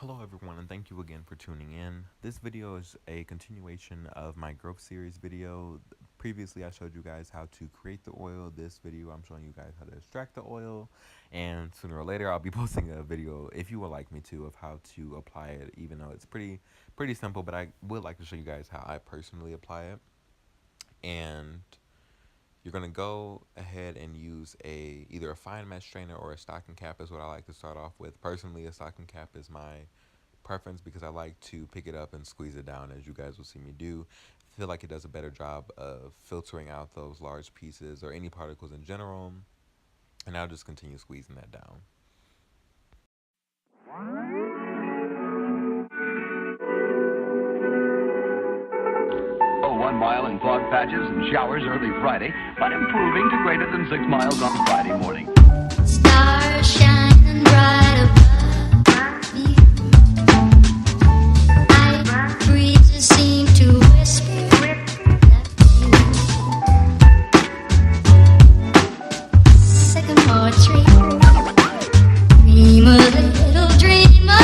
Hello everyone, and thank you again for tuning in. This video is a continuation of my growth series video. Previously I showed you guys how to create the oil. This video I'm showing you guys how to extract the oil, and sooner or later I'll be posting a video, if you would like me to, of how to apply it, even though it's pretty simple, but I would like to show you guys how I personally apply it. And you're going to go ahead and use either a fine mesh strainer or a stocking cap is what I like to start off with. Personally, a stocking cap is my preference because I like to pick it up and squeeze it down, as you guys will see me do. I feel like it does a better job of filtering out those large pieces or any particles in general. And I'll just continue squeezing that down. Oh, 1 mile in fog patches and showers early Friday, but improving to greater than 6 miles on Friday morning. Stars shining bright above you. Night breezes seem to whisper that you. Sycamore tree, dream a little dreamer.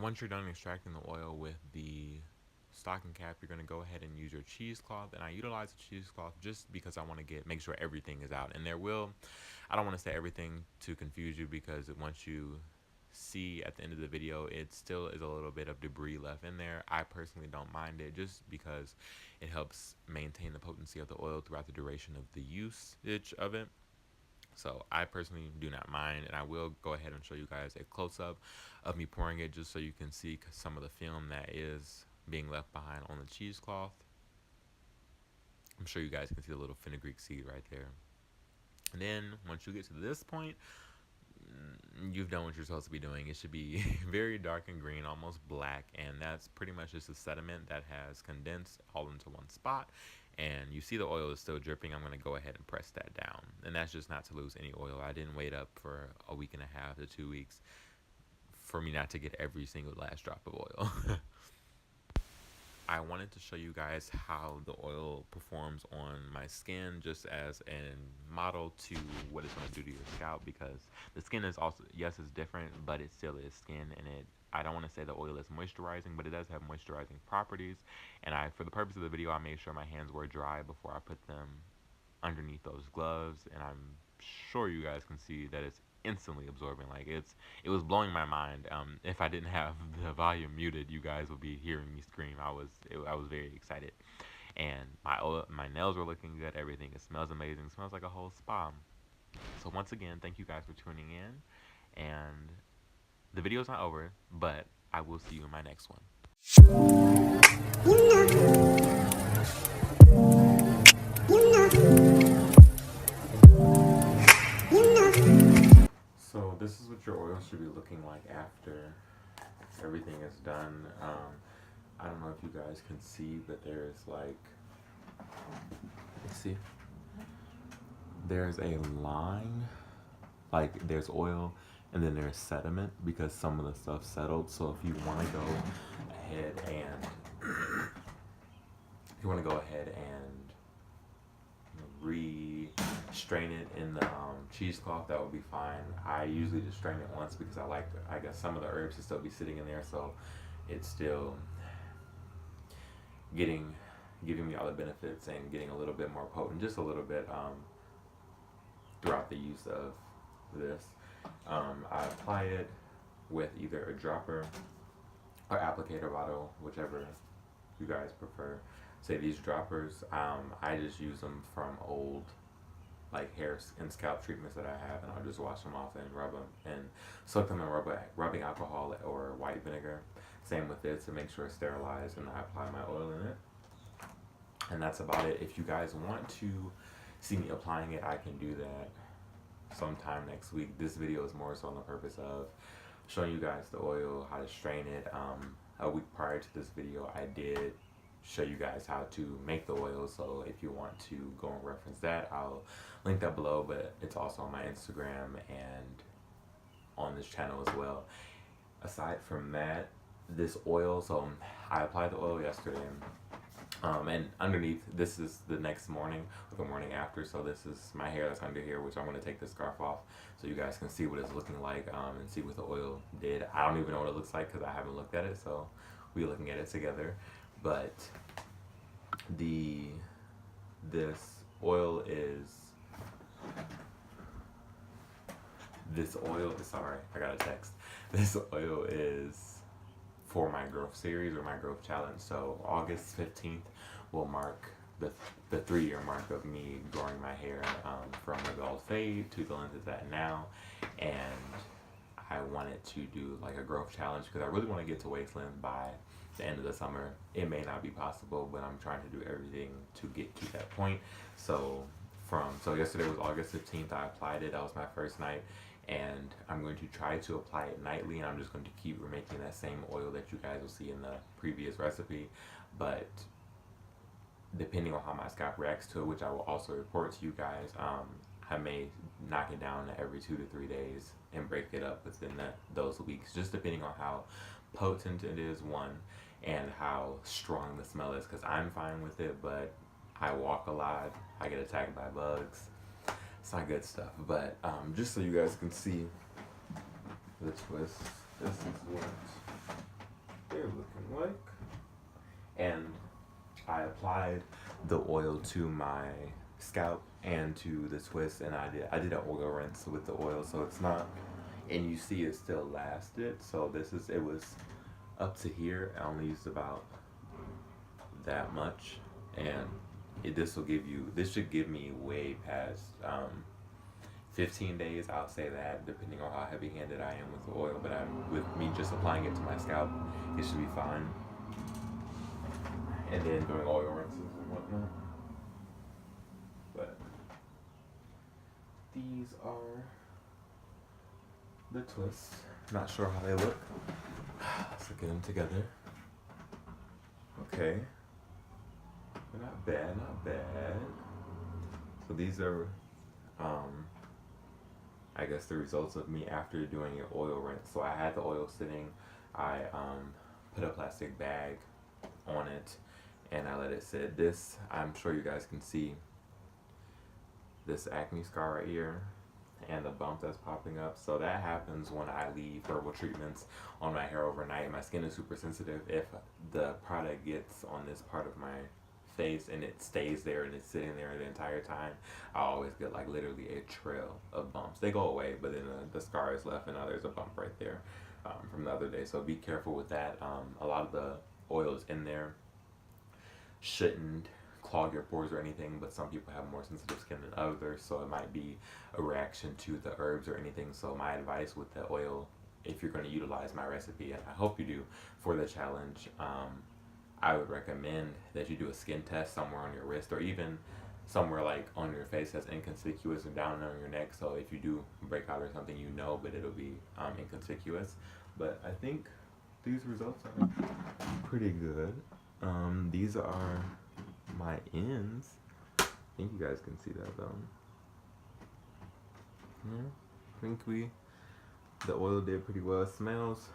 Once you're done extracting the oil with the stocking cap, you're going to go ahead and use your cheesecloth. And I utilize the cheesecloth just because I want to make sure everything is out. And I don't want to say everything to confuse you, because once you see at the end of the video, it still is a little bit of debris left in there. I personally don't mind it, just because it helps maintain the potency of the oil throughout the duration of the usage of it. So I personally do not mind, and I will go ahead and show you guys a close-up of me pouring it, just so you can see some of the film that is being left behind on the cheesecloth. I'm sure you guys can see the little fenugreek seed right there. And then once you get to this point, you've done what you're supposed to be doing. It should be very dark and green, almost black, and that's pretty much just the sediment that has condensed all into one spot. And you see the oil is still dripping. I'm going to go ahead and press that down. And that's just not to lose any oil. I didn't wait up for a week and a half to 2 weeks for me not to get every single last drop of oil. I wanted to show you guys how the oil performs on my skin, just as a model to what it's going to do to your scalp, because the skin is also, yes, it's different, but it still is skin, and I don't want to say the oil is moisturizing, but it does have moisturizing properties. And for the purpose of the video, I made sure my hands were dry before I put them underneath those gloves, and I'm sure you guys can see that it's instantly absorbing. Like, it was blowing my mind. If I didn't have the volume muted, you guys would be hearing me scream. I was very excited, and my nails were looking good. Everything, it smells amazing. It smells like a whole spa. So once again, thank you guys for tuning in, and the video's not over, but I will see you in my next one. So this is what your oil should be looking like after everything is done. I don't know if you guys can see, but there's there's a line, like there's oil and then there's sediment, because some of the stuff settled. So if you want to go ahead and re-strain it in the cheesecloth, that would be fine. I usually just strain it once because I guess some of the herbs to still be sitting in there, so it's still giving me all the benefits and getting a little bit more potent, just a little bit, throughout the use of this. I apply it with either a dropper or applicator bottle, whichever you guys prefer. Say these droppers, I just use them from old like hair and scalp treatments that I have, and I'll just wash them off and rub them and soak them in rubbing alcohol or white vinegar. Same with this to make sure it's sterilized, and I apply my oil in it. And that's about it. If you guys want to see me applying it, I can do that sometime next week. This video is more so on the purpose of showing you guys the oil, how to strain it. A week prior to this video, I did show you guys how to make the oil, so if you want to go and reference that, I'll link that below, but it's also on my Instagram and on this channel as well. Aside from that, this oil, so I applied the oil yesterday, and underneath, this is the next morning or the morning after, so this is my hair that's under here, which I'm going to take this scarf off so you guys can see what it's looking like, and see what the oil did. I don't even know what it looks like because I haven't looked at it, so we're looking at it together. But this oil is sorry, I got a text. This oil is for my growth series or my growth challenge. So August 15th will mark the 3-year mark of me growing my hair from a bald fade to the length it's at now, and I wanted to do like a growth challenge because I really want to get to waist length by the end of the summer. It may not be possible, but I'm trying to do everything to get to that point. So yesterday was August 15th. I applied it. That was my first night, and I'm going to try to apply it nightly, and I'm just going to keep making that same oil that you guys will see in the previous recipe. But depending on how my scalp reacts to it, which I will also report to you guys, I may knock it down every 2 to 3 days and break it up within those weeks, just depending on how potent it is, one, and how strong the smell is, because I'm fine with it, but I walk a lot, I get attacked by bugs. It's not good stuff. But just so you guys can see the twist, this is what they're looking like. And I applied the oil to my scalp and to the twist, and I did an oil rinse with the oil, so it's not, and you see it still lasted. So it was up to here. I only used about that much, and this should give me way past 15 days, I'll say that, depending on how heavy-handed I am with the oil. But with me just applying it to my scalp, it should be fine. And then doing oil rinses and whatnot. But these are the twists. Not sure how they look. Let's get them together. Okay. They're not bad, not bad. So these are, I guess, the results of me after doing an oil rinse. So I had the oil sitting. I put a plastic bag on it, and I let it sit. This, I'm sure you guys can see this acne scar right here and the bump that's popping up. So that happens when I leave herbal treatments on my hair overnight. My skin is super sensitive. If the product gets on this part of my face and it stays there and it's sitting there the entire time, I always get like literally a trail of bumps. They go away, but then the scar is left, and now there's a bump right there from the other day. So be careful with that. A lot of the oils in there shouldn't clog your pores or anything, but some people have more sensitive skin than others, so it might be a reaction to the herbs or anything. So my advice with the oil, if you're going to utilize my recipe, and I hope you do, for the challenge, I would recommend that you do a skin test somewhere on your wrist, or even somewhere like on your face that's inconspicuous, or down on your neck, so if you do break out or something, you know, but it'll be inconspicuous. But I think these results are pretty good. These are my ends. I think you guys can see that though. Yeah, I think the oil did pretty well. It smells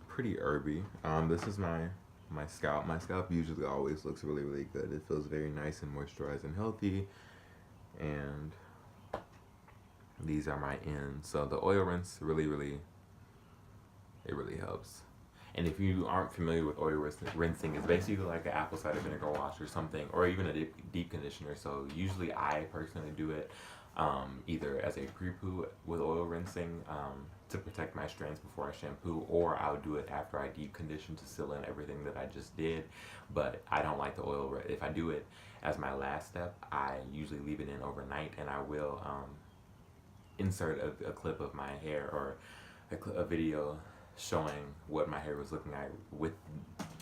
pretty herby. This is my scalp. My scalp usually always looks really, really good. It feels very nice and moisturized and healthy. And these are my ends. So the oil rinse really helps. And if you aren't familiar with oil rinsing, it's basically like an apple cider vinegar wash or something, or even a deep conditioner. So usually I personally do it either as a pre-poo with oil rinsing to protect my strands before I shampoo, or I'll do it after I deep condition to seal in everything that I just did. But I don't like the oil. If I do it as my last step, I usually leave it in overnight, and I will insert a clip of my hair, or a video showing what my hair was looking like with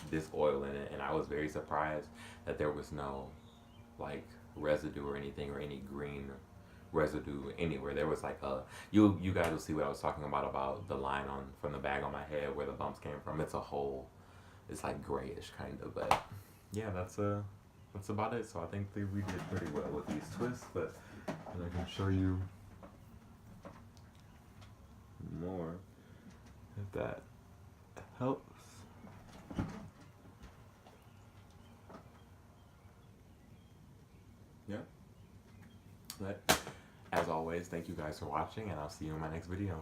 this oil in it. And I was very surprised that there was no like residue or anything, or any green residue anywhere. There was like a, you guys will see what I was talking about the line on from the bag on my head where the bumps came from. It's a whole, it's like grayish kind of. But yeah, that's about it. So I think that we did pretty well with these twists, but and I can show you more if that helps. Yeah. But as always, thank you guys for watching, and I'll see you in my next video.